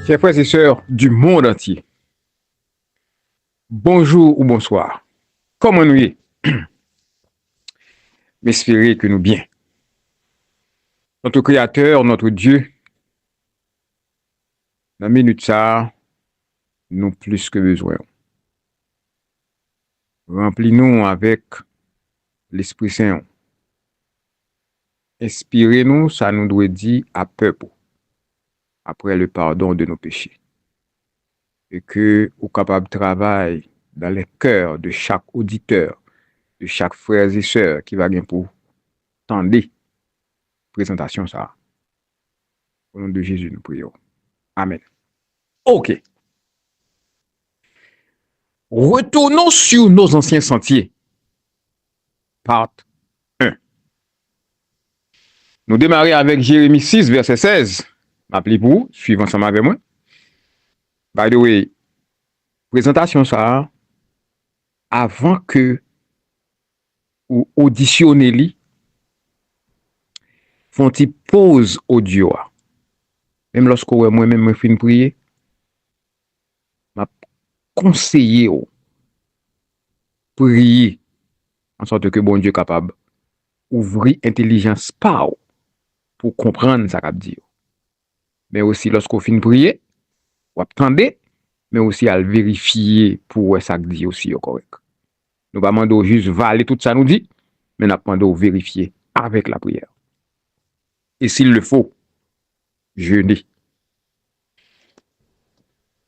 Chers frères et sœurs du monde entier, bonjour ou bonsoir. Comment nous y? M'espérer que nous bien. Notre Créateur, notre Dieu, dans la minute ça, nous plus que besoin. Remplis-nous avec l'Esprit Saint. Inspirez-nous, ça nous doit dire à peuple, après le pardon de nos péchés. Et que, au capable travail dans les cœurs de chaque auditeur, de chaque frère et sœur qui va bien pour tendre présentation ça. Au nom de Jésus, nous prions. Amen. OK. Retournons sur nos anciens sentiers. Part 1. Nous démarrons avec Jérémie 6, verset 16. M'appelez pour, suivez ensemble avec moi. By the way, présentation ça, avant que ou auditionnez-li, font-ils pause audio. Même lorsque moi-même me fin prier, m'a conseillé prier en sorte que bon Dieu capable ouvrir intelligence par pour comprendre ça qu'a dit. Mais aussi lorsqu'on fin prier, ou attendez, mais aussi à le vérifier pour ça dit aussi correct. Nous pas demander juste valer tout ça nous dit, mais nous demandons vérifier avec la prière. Et s'il le faut, jeûner.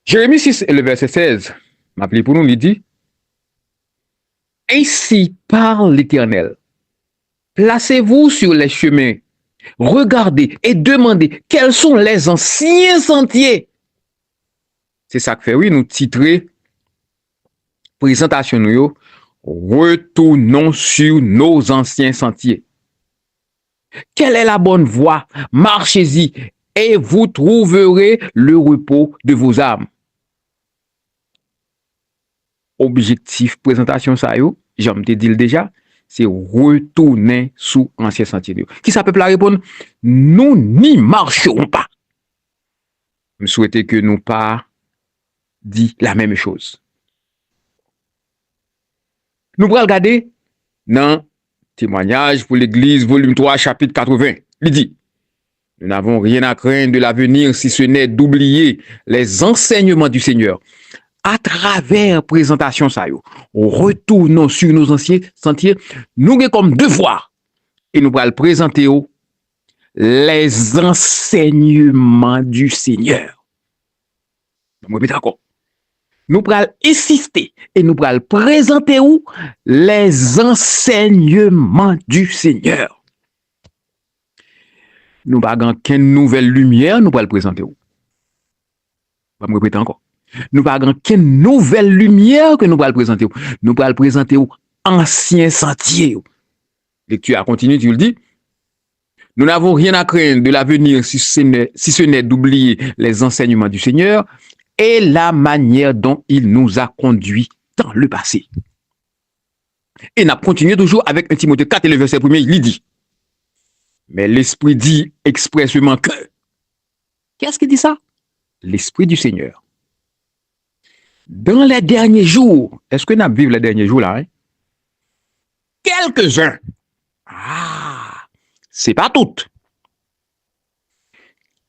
Jérémie 6 et le verset 16, m'appelez pour nous, il dit, ainsi parle l'Éternel, placez-vous sur les chemins, regardez et demandez quels sont les anciens sentiers. C'est ça que fait, oui, nous titrer présentation nous, retournons sur nos anciens sentiers. Quelle est la bonne voie? Marchez-y et vous trouverez le repos de vos âmes. Objectif présentation ça yo, j'aime te dire déjà, c'est retourner sous ancien sentier. Qui ça peut la répondre? Nous n'y marcherons pas. Je souhaitais que nous pas dit la même chose. Nous allons regarder dans Témoignage pour l'Église, volume 3, chapitre 80. Il dit, nous n'avons rien à craindre de l'avenir si ce n'est d'oublier les enseignements du Seigneur. À travers présentation ça yo, retournons sur nos anciens sentiers, nous avons comme devoir et nous allons présenter les enseignements du Seigneur. Je répète encore. Nous allons insister et nous allons présenter les enseignements du Seigneur. Nous n'avons qu'une nouvelle lumière, nous allons présenter. Je vais me répéter encore. Nous n'avons qu'une nouvelle lumière que nous allons présenter. Nous allons présenter ancien sentier. Lecture à continuer, tu le dis. Nous n'avons rien à craindre de l'avenir si ce n'est d'oublier les enseignements du Seigneur et la manière dont il nous a conduits dans le passé. Et nous continuons toujours avec 1 Timothée 4 et le verset 1er, il dit, mais l'Esprit dit expressément que, qu'est-ce qui dit ça? L'Esprit du Seigneur. Dans les derniers jours, est-ce que nous vivons les derniers jours là? Quelques-uns. C'est pas tout.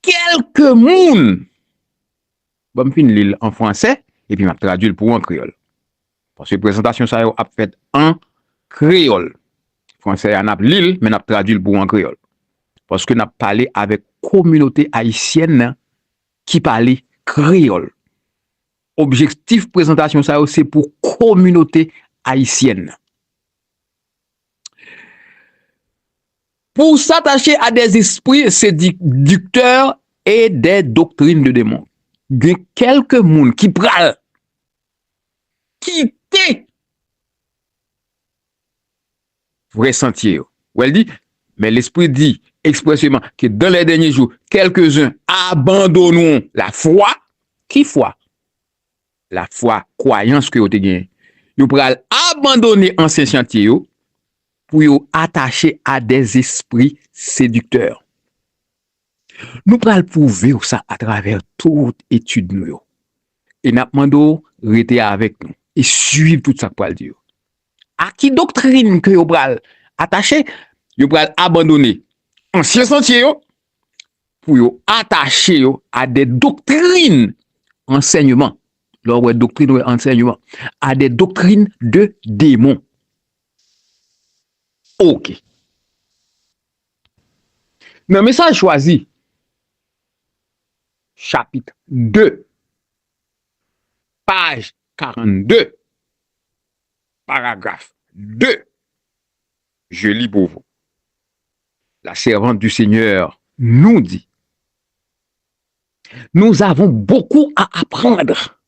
Quelques moun. Bon, je finis l'île en français et puis je traduis pour en créole. Parce que la présentation ça a fait en créole. Français a l'île, mais je traduit pour en créole. Parce que nous avons parlé avec communauté haïtienne qui parlait créole. Objectif présentation ça c'est pour communauté haïtienne. Pour s'attacher à des esprits séducteurs et des doctrines de démons. Il y a quelques moun qui pral quitter vrai sentier. Ou elle dit, mais l'Esprit dit expressément que dans les derniers jours, quelques-uns abandonneront la foi. Qui foi? La foi, croyance que vous avez gagné. Vous pral abandonner ancien sentier pour vous attacher à des esprits séducteurs. Nous pral prouver ça à travers toute étude nous yo. Et n'a demandé rester avec nous et suivre tout ça pour le dire. À qui doctrine que yo pral attaché, yo pral abandonner ancien sentier yo pour yo attacher yo à des doctrines enseignement. Leur doctrine ou enseignement à des doctrines de démons. OK. Dans le message choisi, chapitre 2, page 42, paragraphe 2, je lis pour vous. La servante du Seigneur nous dit, nous avons beaucoup à apprendre.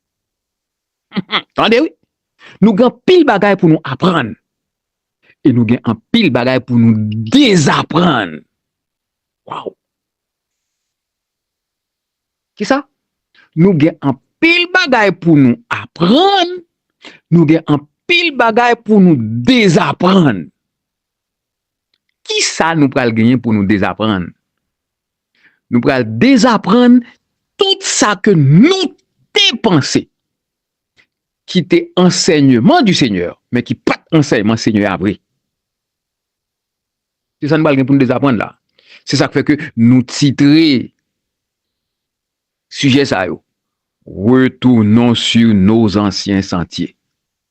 Attendez, oui. Nous avons pile bagaille pour nous apprendre. Et nous avons un pile bagaille pour nous désapprendre. Wow. Qui ça? Nous avons un pile bagaille pour nous apprendre. Nous avons un pile bagaille pour nous désapprendre. Qui ça nous pral gagner pour nous désapprendre? Nous pral désapprendre tout ça que nous dépensé, qui était enseignement du Seigneur, mais qui pas enseignement Seigneur après. C'est ça nous pral gagner pour nous désapprendre là. C'est ça qui fait que nous titrer sujet ça yo. Retournons sur nos anciens sentiers.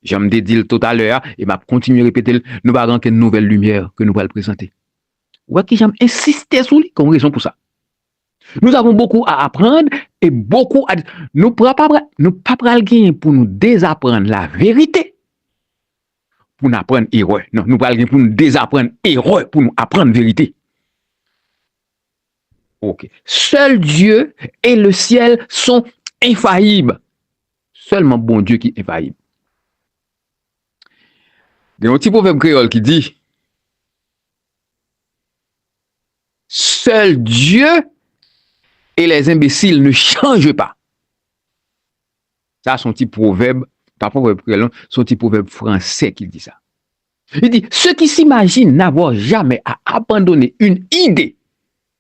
J'aime dit tout à l'heure et m'a continuer à répéter, nous pas une nouvelle lumière que nous allons présenter. Ouais, qui j'aime insister sur lui comme raison pour ça. Nous avons beaucoup à apprendre et beaucoup à nous pas gagner pour nous désapprendre la vérité. Pour nous apprendre erreur. Non, nous pas gagner pour nous désapprendre erreur pour nous apprendre vérité. OK. Seul Dieu et le ciel sont infaillibles. Seulement bon Dieu qui est infaillible. Il y a un petit proverbe créole qui dit seul Dieu et les imbéciles ne changent pas. Ça, son petit proverbe, pas proverbe créole, son petit proverbe français qui dit ça. Il dit ceux qui s'imaginent n'avoir jamais à abandonner une idée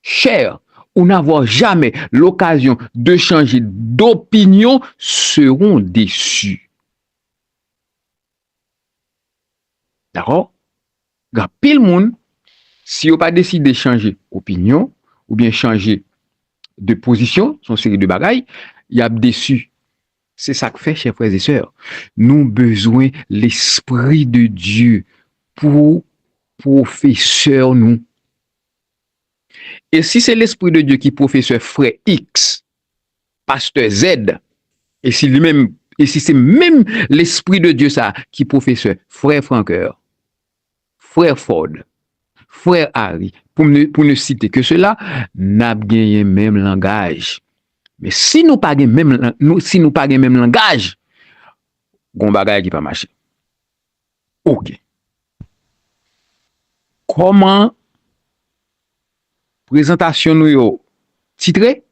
chère ou n'avoir jamais l'occasion de changer d'opinion seront déçus. D'accord? Quand pile monde, si on pas décidé de changer d'opinion ou bien changer de position, son série de bagailles, il y a déçu. C'est ça que fait, chers frères et sœurs. Nous avons besoin de l'Esprit de Dieu pour professeur nous. Et si c'est l'Esprit de Dieu qui professeur frère X, pasteur Z, et si lui-même, et si c'est même l'Esprit de Dieu ça qui professeur frère Franqueur, frère Ford, frère Harry, pour ne citer que cela, n'a gagné même langage. Mais si nous pas même même langage, gon bagay qui pas marcher. OK. Comment présentation nous yo titré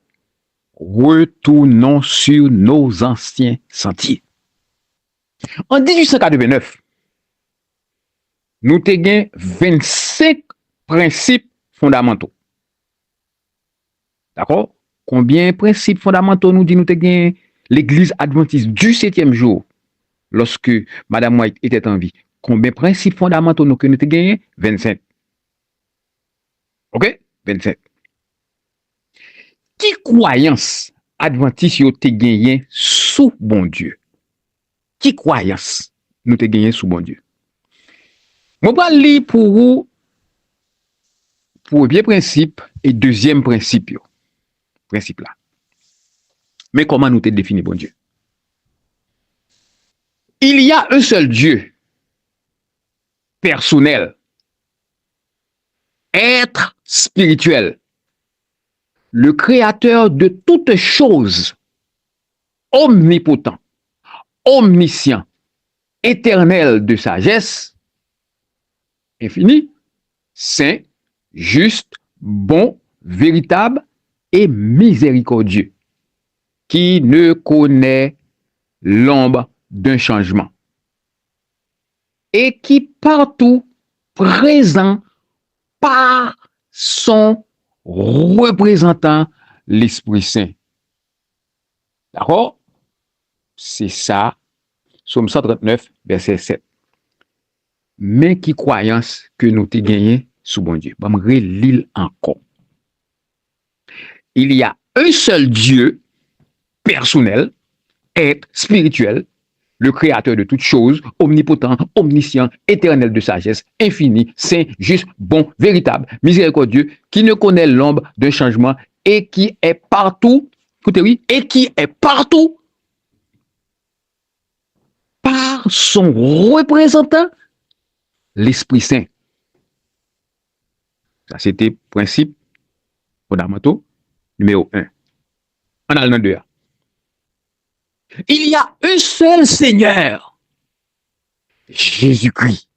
retournons sur nos anciens sentiers. En 1889, nous avons 25 principes fondamentaux. D'accord? Combien de principes fondamentaux nous dit nous avons l'Église adventiste du 7e jour, lorsque Madame White était en vie? Combien de principes fondamentaux nous avons gagné? 25. OK? 25. Qui croyance adventiste yo te gagné sous bon Dieu? Qui croyance nous te gagné sous bon Dieu? Je vais lire pour vous premier principe et deuxième principe. Principe là. Mais comment nous te définir bon Dieu? Il y a un seul Dieu personnel, être spirituel, le créateur de toutes choses, omnipotent, omniscient, éternel de sagesse, infini, saint, juste, bon, véritable et miséricordieux, qui ne connaît l'ombre d'un changement et qui partout présent par son représentant l'Esprit Saint. D'accord? C'est ça, Psaume 139, verset 7. Mais qui croyance que nous t'ai gagné sous bon Dieu. Bon, l'île encore. Il y a un seul Dieu personnel, être spirituel, le créateur de toutes choses, omnipotent, omniscient, éternel de sagesse, infini, saint, juste, bon, véritable, miséricordieux, qui ne connaît l'ombre d'un changement et qui est partout, écoutez, oui, et qui est partout par son représentant, l'Esprit Saint. Ça, c'était principe fondamentaux numéro 1. On a le nom 2. Il y a un seul Seigneur, Jésus-Christ,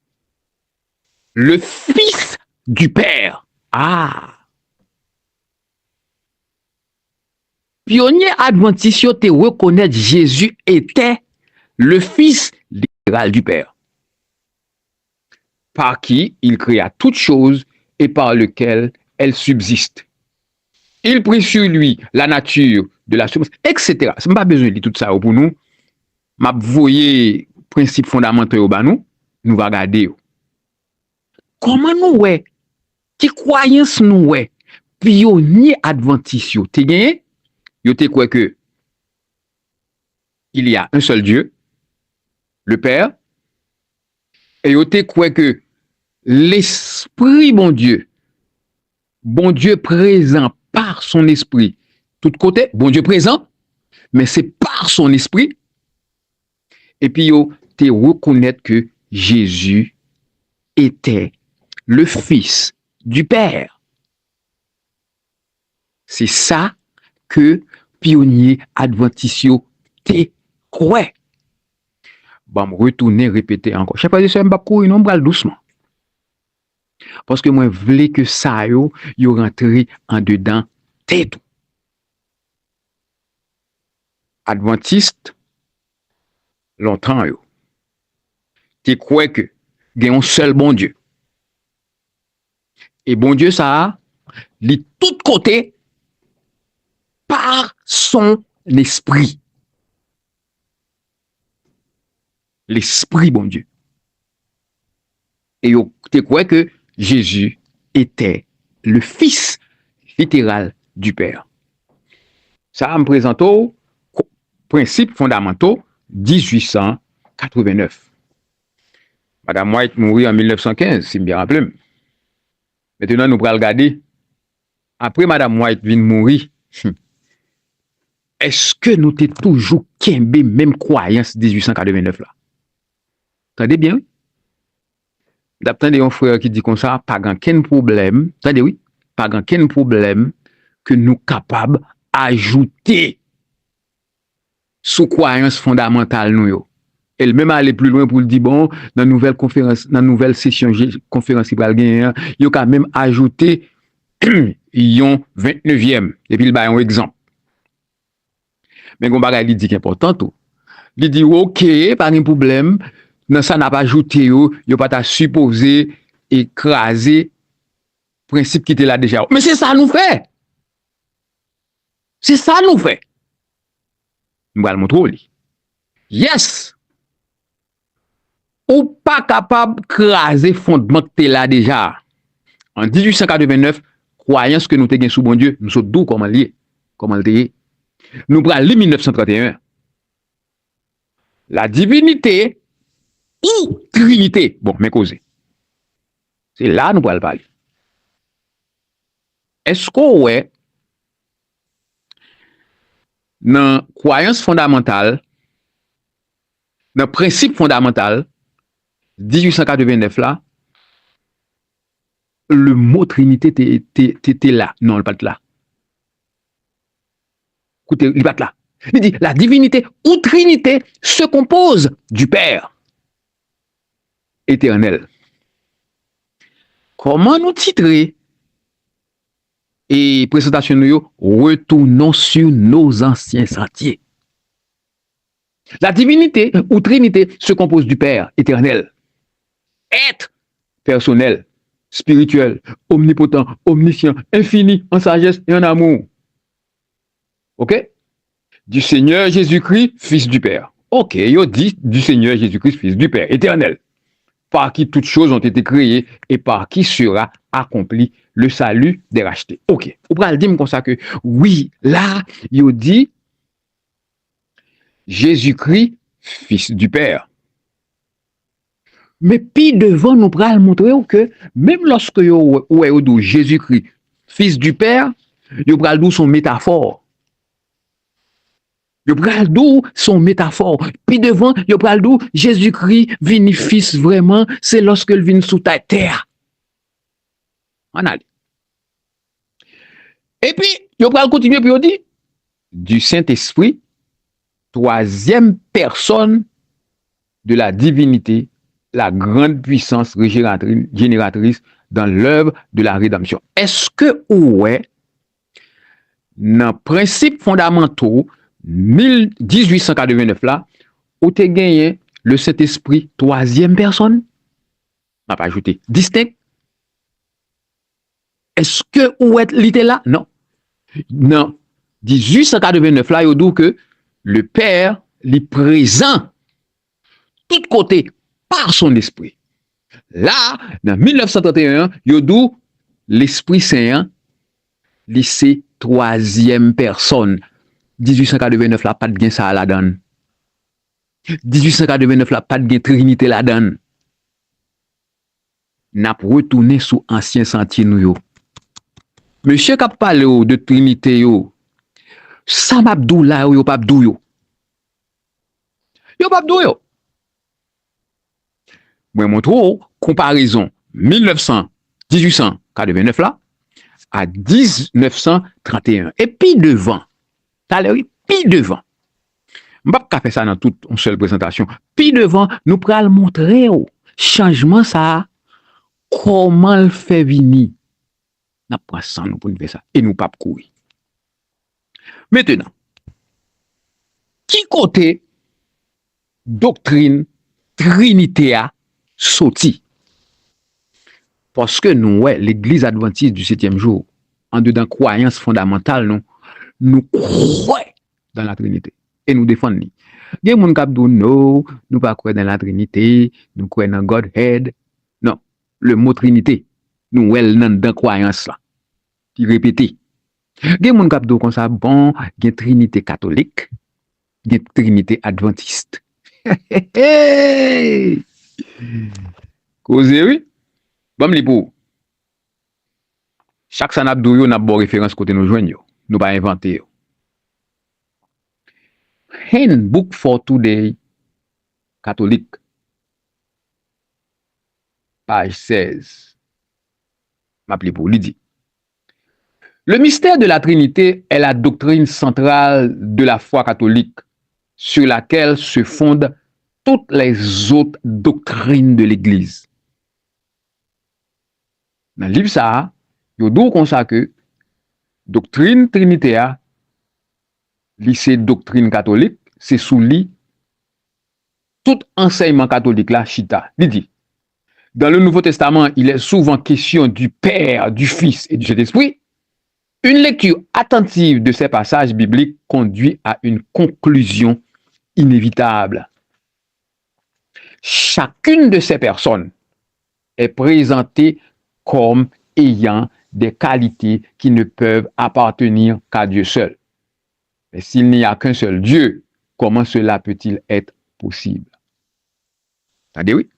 le Fils du Père. Ah! Pionnier adventiste te reconnaître Jésus était le Fils littéral du Père, par qui il créa toutes choses et par lequel elles subsistent. Il prit sur lui la nature de la chose, etc. Ce n'est pas besoin de dire tout ça pour nous. M'a voyé principes fondamentaux au nous, nous va regarder. Comment nous ouais, qui croyance nous ouais, pionnier adventiste yo, te gagné, yo te quoi que il y a un seul Dieu, le Père, et yo te quoi que l'Esprit bon Dieu présent par son esprit, tout côté, bon Dieu présent, mais c'est par son esprit. Et puis, yo, te reconnaître que Jésus était le Fils du Père. C'est ça que pionnier adventiste te croit. Bon, retourner, répéter encore. Je sais pas si c'est un courir, non, bral doucement. Parce que moi, je voulais que ça, yo rentre en dedans tête. Adventiste, longtemps, yo. Tu crois que il y a un seul bon Dieu. Et bon Dieu, ça, il est tout côté par son esprit. L'esprit, bon Dieu. Et tu crois que Jésus était le Fils littéral du Père. Ça me présente au principe fondamentaux 1889. Madame White mourit en 1915, si je me bien rappelle. Maintenant, nous allons regarder. Après Madame White vient mourir, est-ce que nous sommes toujours kembe même croyance 1889 là? Attendez bien, oui. D'après un frère qui dit comme ça, pas aucun problème. Attendez, oui. Pas aucun problème que nous capables d'ajouter sous croyance fondamentale nous. Elle même aller plus loin pour le dire bon, dans nouvelle conférence, dans nouvelle session conférence il y a quand même ajouté yon 29e et puis il ba un exemple. Mais gon bagay li dit qui important tout. Il dit OK, pas de problème, dans ça n'a pas ajouté yo pas ta supposé écraser principe qui était là déjà. Mais c'est ça nous fait. C'est ça nous fait. Nous allons montrer. Yes. Ou pas capable de craser fondement que là déjà. En 1889, croyance que nous te sous bon Dieu, nous sommes d'où comment lié, comment le nous prenons 1931. La divinité ou trinité, bon, mais causé. C'est là nous pourrons parler. Est-ce qu'on ouais dans croyance fondamentale, dans principe fondamental 1889 là, le mot Trinité était là. Non, il pas là. Écoutez, il pas là. Il dit, la divinité ou Trinité se compose du Père éternel. Comment nous titrer? Et présentation nous, retournons sur nos anciens sentiers. La divinité ou Trinité se compose du Père éternel. Être personnel. spirituel, omnipotent, omniscient, infini, en sagesse et en amour. OK? Du Seigneur Jésus-Christ, Fils du Père. OK, il dit du Seigneur Jésus-Christ, Fils du Père, éternel, par qui toutes choses ont été créées et par qui sera accompli le salut des rachetés. OK, on va le dire comme ça que oui, là, il dit Jésus-Christ, Fils du Père. Mais puis devant, nous pourrons montrer que même lorsque vous dit Jésus-Christ, Fils du Père, vous pourrez dire son métaphore. Yo pral dou son métaphore. Puis devant, yo pral dou Jésus-Christ vini fils vraiment, c'est lorsque il vient sous ta terre. On a. Et puis, yo pral continuer puis yo dit du Saint-Esprit, troisième personne de la divinité, la grande puissance génératrice dans l'œuvre de la rédemption. Est-ce que ouais dans principe fondamentaux 1889 là, où tu gagné le Saint-Esprit troisième personne, on n'a pas ajouté distinct. Est-ce que où est l'idée là? Non. Non. 1889 là, il dit que le Père est présent tout côté par son esprit. Là, dans 1931, il dit l'Esprit Saint, c'est troisième personne. 1889 là, pas de gain ça à la donne. 1889 là, pas de gain Trinité la donne. N'a retourné sous ancien sentier nous yo. Monsieur qui a parlé de Trinité yo, ça m'a dou là yo pas dou yo. Yo pas dou yo. Moi montre comparaison 1889 là à 1931 et puis devant. Puis devant. Je ne vais pas faire ça dans toute une seule présentation. Puis devant, nous pourrons montrer au changement ça, comment le fait venir. Nous prenons ça pour faire ça. Et nous ne pas courir. Maintenant, qui côté doctrine Trinité a sorti? Parce que nous, l'Église adventiste du 7e jour, en dedans croyance fondamentale, nous croyons dans la Trinité et nous défendons. Il y a des gens qui disent non, nous ne pas croire dans la Trinité, nous croyons dans Godhead. Non, le mot Trinité, nous sommes dans la croyance là. Qui répète. Il y a des gens qui disent comme ça, bon, il y a une Trinité catholique, il y a une Trinité adventiste. Causez, oui? Bon, les pour. Chaque sanabdou yo n'a pas référence côté nous joignons. Nous pas inventer. Handbook for Today catholique. Page 16. M'appelez pour lui dit. Le mystère de la Trinité est la doctrine centrale de la foi catholique sur laquelle se fondent toutes les autres doctrines de l'Église. Dans le livre ça, il y a deux comme ça que doctrine trinitaire, lycée doctrine catholique, c'est sous lit tout enseignement catholique là, chita. Il dit, dans le Nouveau Testament, il est souvent question du Père, du Fils et du Saint-Esprit. Une lecture attentive de ces passages bibliques conduit à une conclusion inévitable. Chacune de ces personnes est présentée comme ayant des qualités qui ne peuvent appartenir qu'à Dieu seul. Mais s'il n'y a qu'un seul Dieu, comment cela peut-il être possible? C'est-à-dire, oui,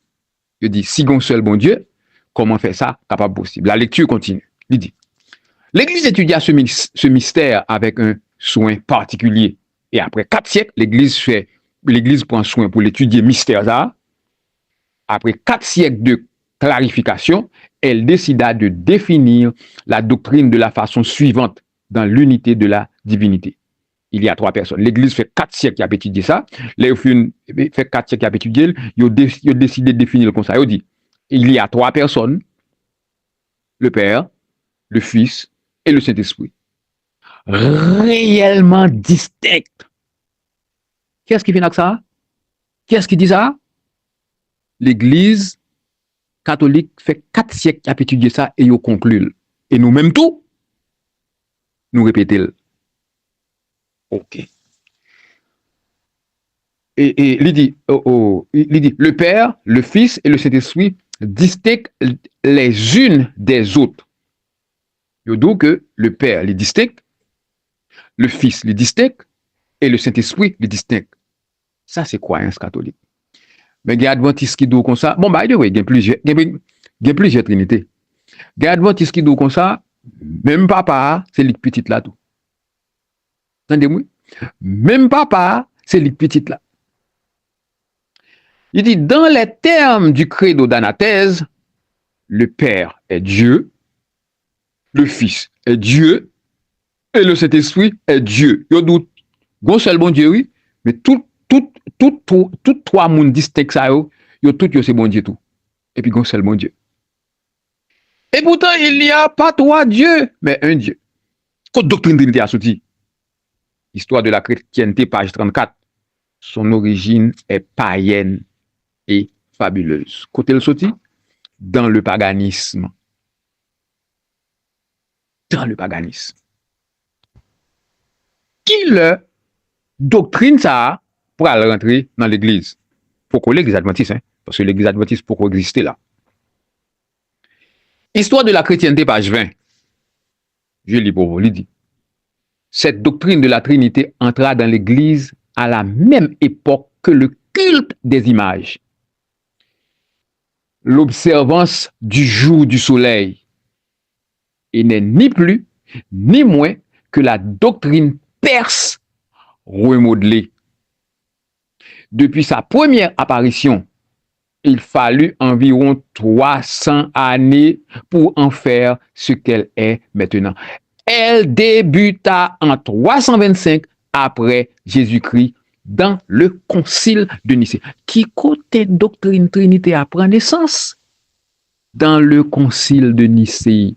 je dis, si un seul bon Dieu, comment faire ça capable possible? La lecture continue. Il dit, l'Église étudia ce mystère avec un soin particulier. Et après 4 siècles, l'Église prend soin pour l'étudier mystère ça. Après 4 siècles de clarification, elle décida de définir la doctrine de la façon suivante dans l'unité de la divinité. Il y a 3 personnes. L'Église fait 4 siècles qui a étudié ça. Les fait 4 siècles qui a étudié, ils ont décidé de définir comme ça. Ils ont dit, il y a 3 personnes, le Père, le Fils et le Saint-Esprit. Réellement distincts. Qu'est-ce qui fait avec ça? Qu'est-ce qui dit ça? L'Église catholique fait 4 siècles qui a étudié ça et yo conclu. Et nous-mêmes tout, nous répétons. OK. Et il dit, le Père, le Fils et le Saint-Esprit distinguent les unes des autres. Il dit que le Père les distingue, le Fils les distingue et le Saint-Esprit les distingue. Ça, c'est croyance catholique. Mais il y a Adventiste qui dit comme ça. Bon, bah, il y a plusieurs trinités. Il y a Adventiste qui dit comme ça, même papa, c'est le petit là tout. Entendez-moi? Même papa, c'est le petit là. Il dit, dans les termes du credo d'anathèse, le Père est Dieu, le Fils est Dieu, et le Saint-Esprit est Dieu. Il y a doute. Gon seul bon Dieu, oui, mais tout trois mondes distincts, ça, yo tout, c'est bon Dieu tout. Et puis gon seul bon Dieu. Et pourtant, il n'y a pas trois dieux, mais un Dieu. Côte doctrine trinité a sorti. Histoire de la chrétienté, page 34. Son origine est païenne et fabuleuse. Côté le sorti, dans le paganisme. Dans le paganisme. Qui le doctrine ça pour aller rentrer dans l'église? Pourquoi l'église adventiste, hein? Parce que l'église adventiste pourquoi exister là? Histoire de la chrétienté, page 20. Je lis pour vous, il dit. Cette doctrine de la Trinité entra dans l'église à la même époque que le culte des images. L'observance du jour du soleil. Et n'est ni plus, ni moins que la doctrine perse remodelée. Depuis sa première apparition, il fallut environ 300 années pour en faire ce qu'elle est maintenant. Elle débuta en 325 après Jésus-Christ dans le concile de Nicée. Qui côté doctrine Trinité a pris naissance? Dans le concile de Nicée.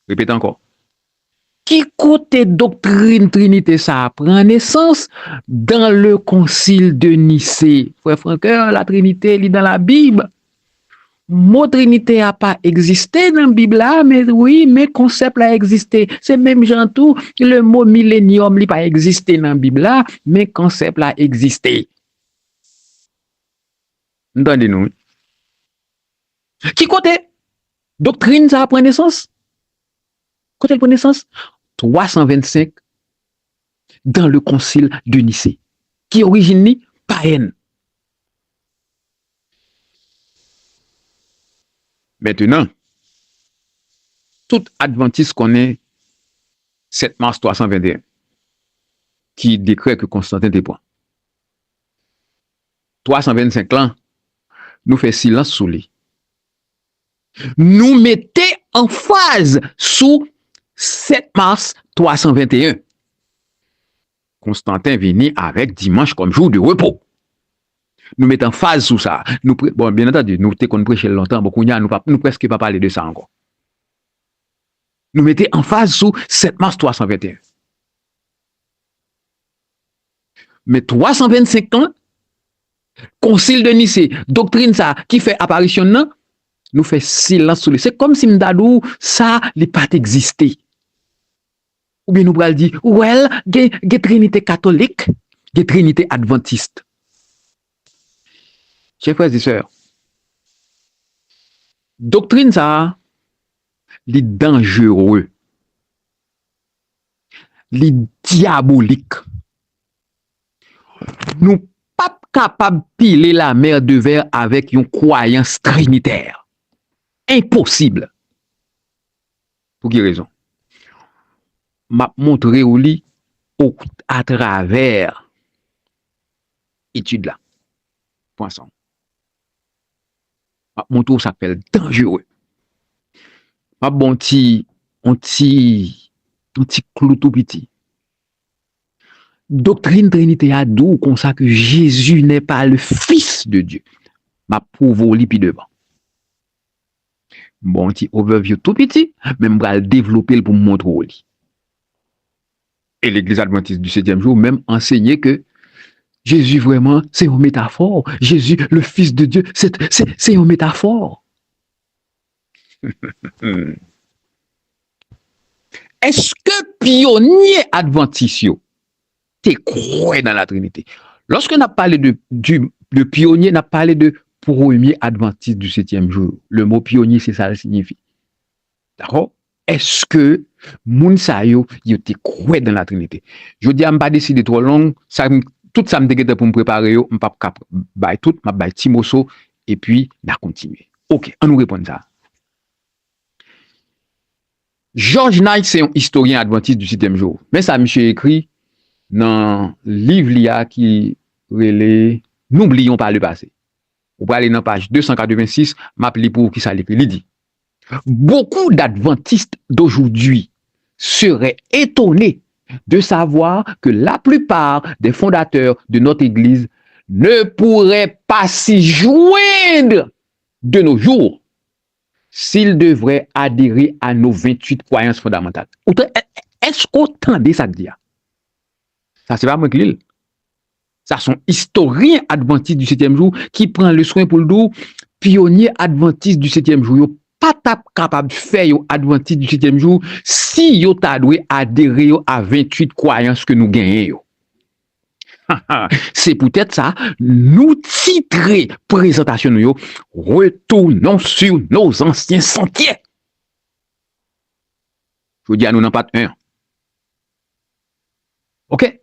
Répète encore. Qui côté doctrine Trinité ça prend naissance? Dans le concile de Nicée. Frère Francoeur, la Trinité est dans la Bible. Mot Trinité n'a pas existé dans la Bible là, mais oui, mais concept a existé. C'est même genre tout, le mot millénium n'a pas existé dans la Bible là, mais concept a existé. Entendez-nous? Qui côté doctrine ça prend naissance? Côté elle prend naissance? 325 dans le concile de Nicée, qui origine païenne. Maintenant, tout Adventiste connaît 7 mars 321, qui décrète que Constantin était point. 325 ans, nous fait silence sous lui. Nous mettez en phase sous 7 mars 321. Constantin venu avec dimanche comme jour de repos. Nous mettons en phase sous ça. Nous, bon, bien entendu, nous t'es qu'on prêche longtemps, beaucoup nous presque pas parler de ça encore. Nous mettons en phase sous 7 mars 321. Mais 325 ans, concile de Nicée, doctrine ça, qui fait apparition, non, nous fait silence sous lui. C'est comme si m'dadou, ça, n'est pas existé. Ou bien nous pourrions dire, well, il y a Trinité catholique, il y a Trinité adventiste. Chers frères et sœurs, doctrine ça, les dangereux, les diaboliques. Nous pas capables de piler la mer de verre avec une croyance trinitaire. Impossible. Pour quelle raison? M'a montré au lit à travers étude là. Poisson. Mon tour s'appelle dangereux. Ma bon petit clou tout petit. Doctrine Trinité a d'où comme ça que Jésus n'est pas le Fils de Dieu. Ma prouve au lit devant. Bon petit overview tout petit, même va le développer pour me montrer au lit. Et l'Église adventiste du 7e jour même enseigné que Jésus vraiment, c'est une métaphore. Jésus, le Fils de Dieu, c'est une métaphore. Est-ce que pionnier adventiste t'es croyant dans la Trinité? Lorsque on a parlé de pionnier, on a parlé de premier adventiste du 7e jour. Le mot pionnier, c'est ça, ça signifie. D'accord? Est-ce que moun sa yo te croyant dans la Trinité? Je dis, je ne pas décider trop long, tout ça me déguette pour me préparer, je ne pas bay tout, je bay Timoso, et puis, on a continué. Ok, on nous répond ça. George Knight, c'est un historien adventiste du 7e jour. Mais ça, monsieur écrit dans le livre l'IA qui relève N'oublions pas le passé. Vous pouvez aller dans la page 286, m'appeler pour qui ça l'écrit. Il dit, beaucoup d'adventistes d'aujourd'hui seraient étonnés de savoir que la plupart des fondateurs de notre Église ne pourraient pas s'y joindre de nos jours s'ils devraient adhérer à nos 28 croyances fondamentales. Est-ce qu'on entendait ça dire? Ça, c'est pas moi qui l'ai. Ça, sont historiens adventistes du 7e jour qui prend le soin pour le dos, pionnier adventiste du 7e jour. Yo pas capable de faire yo adventiste du 7e jour si yo ta doué adhérer à 28 croyances que nous gagnons. C'est peut-être ça, nous titrer présentation nous, retournons sur nos anciens sentiers. Je vous dis à nous n'en pas un. Ok?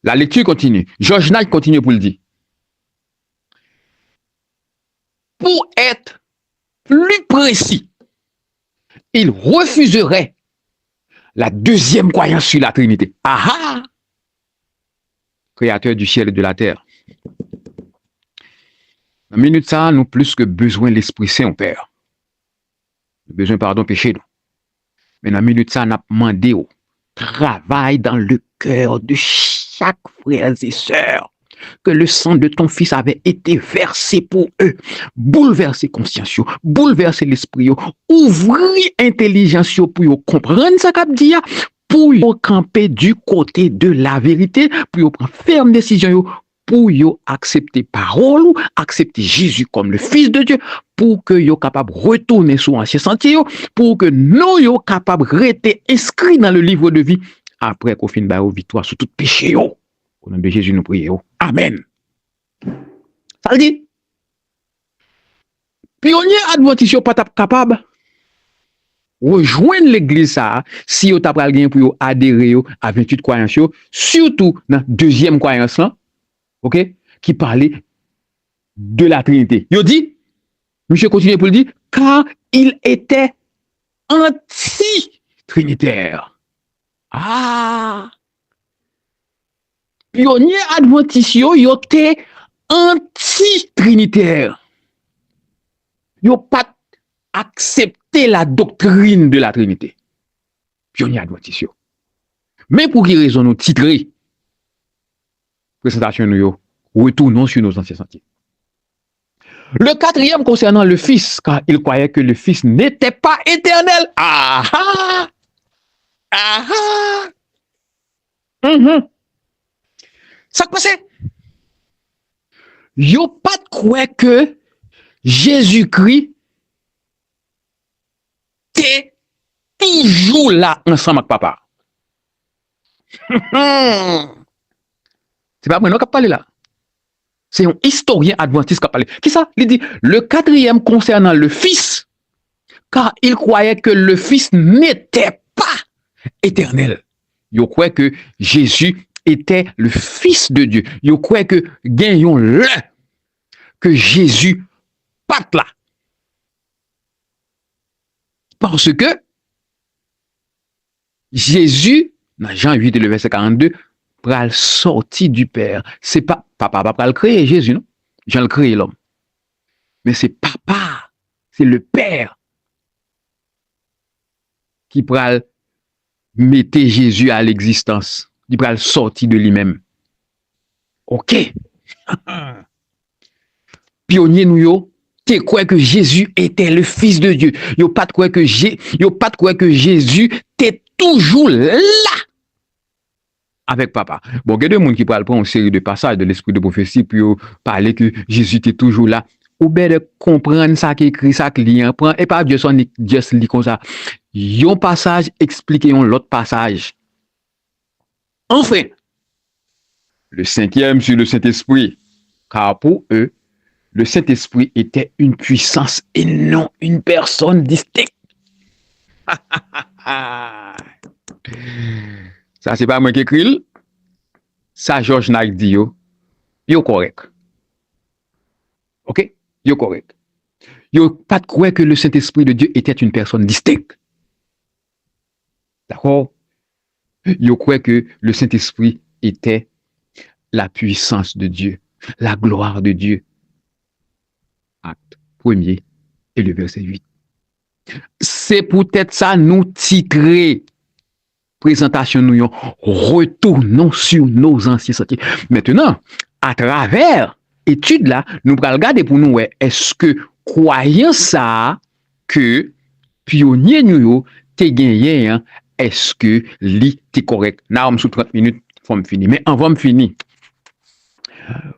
La lecture continue. George Knight continue pour le dire. Pour être plus précis, il refuserait la deuxième croyance sur la Trinité. Ah! Créateur du ciel et de la terre. Dans une minute ça, nous plus que besoin de l'Esprit Saint, Père. Besoin, pardon, péché, nous. Mais dans une minute ça, nous avons demandé au travail dans le cœur de chaque frère et sœur que le sang de ton fils avait été versé pour eux. Bouleverser conscience, bouleverser l'esprit, ouvrir intelligence pour comprendre ce qu'a dit, pour camper du côté de la vérité, pour prendre ferme décision, pour accepter parole, accepter Jésus comme le Fils de Dieu, pour que yo capable retourner sur ancien sentier, pour que nous yo capable rester inscrit dans le livre de vie après qu'on finisse par victoire sur tout péché. Au nom de Jésus, nous prions. Amen. Ça veut dire, pionnier adventiste pas capable rejoindre l'église ça si vous avez gagné pour adhérer à 28 croyances, surtout dans la deuxième croyance là, OK, qui parlait de la Trinité. Il dit, monsieur continue pour le dire, car il était anti-trinitaire. Ah! Pionnier adventiste, il était anti-trinitaire. Il n'a pas accepté la doctrine de la Trinité. Pionnier adventiste. Mais pour quelle raison nous titrer présentation nous retournons sur nos anciens sentiers. Le quatrième concernant le Fils, car il croyait que le Fils n'était pas éternel. Ah ah! Ah ah! Ça passe. Yo pas de croire que Jésus-Christ est toujours là ensemble avec papa. C'est pas moi qui parle là. C'est un historien adventiste qui parle. Qui ça? Il dit le quatrième concernant le Fils, car il croyait que le Fils n'était pas éternel. Il croyait que Jésus était le Fils de Dieu. Il croyait que gagnons l'un, que Jésus pas là. Parce que Jésus, dans Jean 8, le verset 42, pral sorti du Père. C'est pas papa pral créer Jésus, non? Jean le créé l'homme. Mais c'est papa, c'est le Père qui pral mettre Jésus à l'existence. Il pral sorti de lui-même. OK. Pionnier nous yo, tu crois que Jésus était le Fils de Dieu. Yo pas de croire que Jésus était toujours là. avec papa. Bon, il y a des gens qui parlent une série de passages de l'esprit de prophétie pour parler que Jésus était toujours là. Ou bien de comprendre ça qui écrit, ça qui lit, prend, et pas juste lit comme ça. Yon passage explique l'autre passage. Enfin, le cinquième sur le Saint-Esprit. Car pour eux, le Saint-Esprit était une puissance et non une personne distincte. Ça, c'est pas moi qui écris. Ça, George Knight dit, yo correct. OK? Yo correct. Yo pas de croire que le Saint-Esprit de Dieu était une personne distincte. D'accord? Yo croit que le Saint-Esprit était la puissance de Dieu, la gloire de Dieu. Acte 1er et le verset 8. C'est peut-être ça nous titrer présentation nous retournons sur nos anciens sentiers. Maintenant, à travers étude là, nous allons regarder pour nous est-ce que croyant ça que pionnier nous te gagné hein, est-ce que li t'es correct. Là on sous 30 minutes faut me finir mais avant me finir.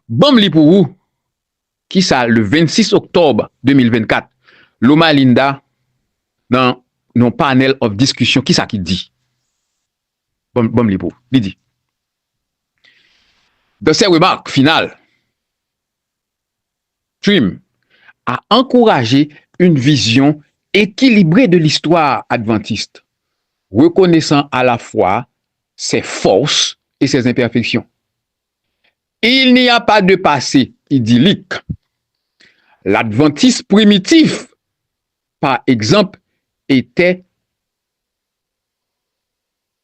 Bon li pour vous qui ça le 26 octobre 2024 Loma Linda dans nos panel of discussion qui ça qui dit bon li pour il dit dans ses remarques finales Trim a encouragé une vision équilibrée de l'histoire adventiste, reconnaissant à la fois ses forces et ses imperfections. Il n'y a pas de passé idyllique. L'adventiste primitif, par exemple, était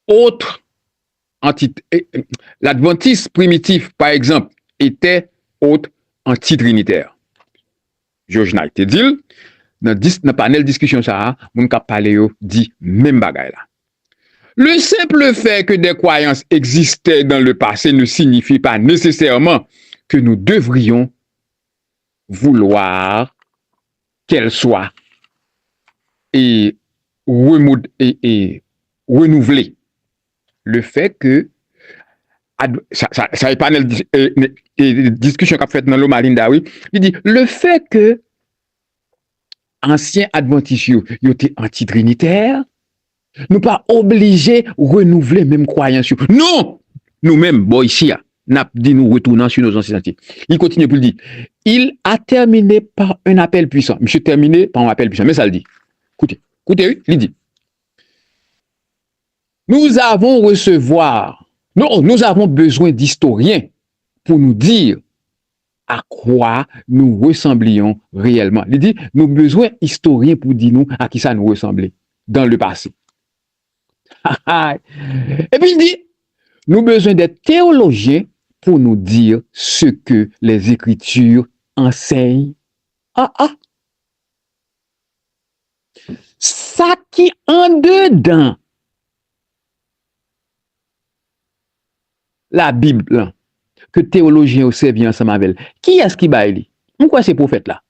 autre entité. L'adventiste primitif, par exemple, était autre antitrinitaire. George Knight te dit, dans le panel discussion ça, mon cap parler dit même bagaille là. Le simple fait que des croyances existaient dans le passé ne signifie pas nécessairement que nous devrions vouloir qu'elles soient et renouvelées. Le fait que ça est panel discussion qu'a fait dans Loma Linda, oui, il dit le fait que anciens adventistes yo étaient antitrinitaires, nous pas obligés de renouveler même croyance. Non, nous-mêmes, bon ici, n'a dit nous retournant sur nos anciens sentiers. Il continue pour le dire. Il a terminé par un appel puissant. Monsieur terminé par un appel puissant. Mais ça le dit. Écoutez, oui, il dit. Nous avons besoin d'historiens pour nous dire à quoi nous ressemblions réellement. Il dit, nous avons besoin d'historiens pour dire nous à qui ça nous ressemblait dans le passé. Et puis il dit, nous avons besoin des théologiens pour nous dire ce que les Écritures enseignent. Ça qui en dedans la Bible que théologiens ont servi ensemble avec elle. Qui est-ce qui baille? Pourquoi ces prophètes-là?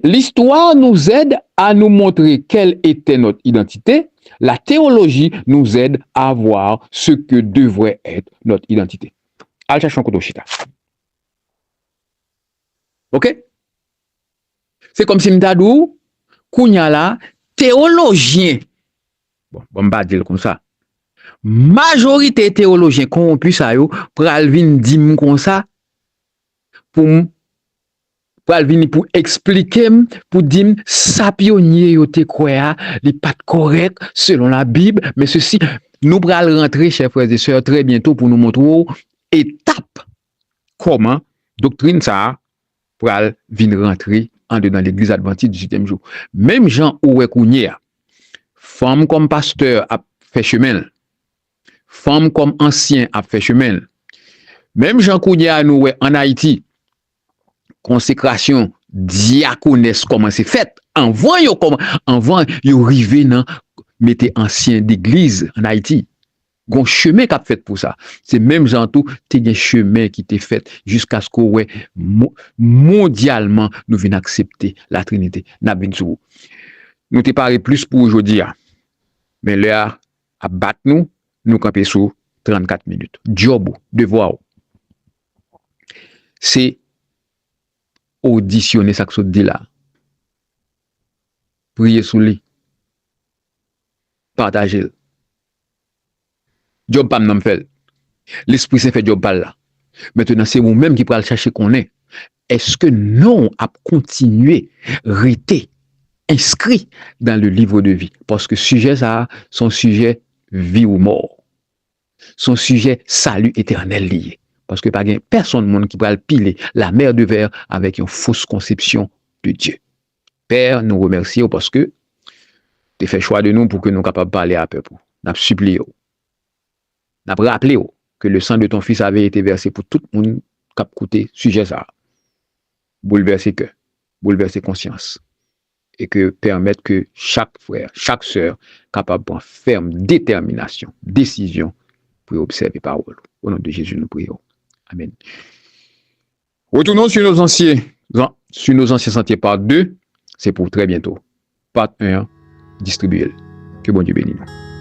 L'histoire nous aide à nous montrer quelle était notre identité. La théologie nous aide à voir ce que devrait être notre identité. Allez chercher un kotoshita. OK? C'est comme si m'tadou, kounya la, théologien. Bon, m'ba dire comme ça. Majorité théologien corrompus ça yo, pral vin dim comme ça, pour expliquer, pour dire, ça pionnier yo te croya, li pas correct selon la Bible, mais ceci, nous pral rentrer, chers frères et sœurs, très bientôt pour nous montrer étape comment doctrine ça pral vin rentrer en dedans l'église adventiste du 7e jour. Même Jean Oué Kounier, femme comme pasteur a fait chemin, femme comme ancien a fait chemin. Même Jean Kounier nous en Haïti, consécration diaconesse comment c'est fait avant yo arrivé dans mettez ancien d'église en Haïti gon chemin qu'a fait pour ça c'est même Jean tout t'es un chemin qui t'est fait jusqu'à ce que mondialement nous venons accepter la Trinité n'a nous t'es parlé plus pour aujourd'hui mais là à battre nous camper sous 34 minutes. Job, devoir, c'est auditionner ça que ça dit là. Prier sous lui. Partager. Job pas m'en fait. L'Esprit Saint fait job pas là. Maintenant, c'est vous-même qui pourrez le chercher qu'on est. Est-ce que non a continué, rester inscrit dans le livre de vie? Parce que sujet ça, son sujet vie ou mort. Son sujet salut éternel lié. Parce que pas personne monde qui pourra piler la mer de verre avec une fausse conception de Dieu. Père, nous remercions parce que tu fait choix de nous pour que nous soyons capables de parler à peuple. Nous avons supplié. Nous avons rappelé que le sang de ton fils avait été versé pour tout le monde qui a écouté sujet ça. Bouleverser cœur, bouleverser conscience. Et que permettre que chaque frère, chaque sœur capable de prendre ferme détermination, décision pour observer parole. Au nom de Jésus, nous prions. Amen. Retournons sur nos anciens sentiers part 2. C'est pour très bientôt. Part 1, distribuez-le. Que bon Dieu bénisse nous.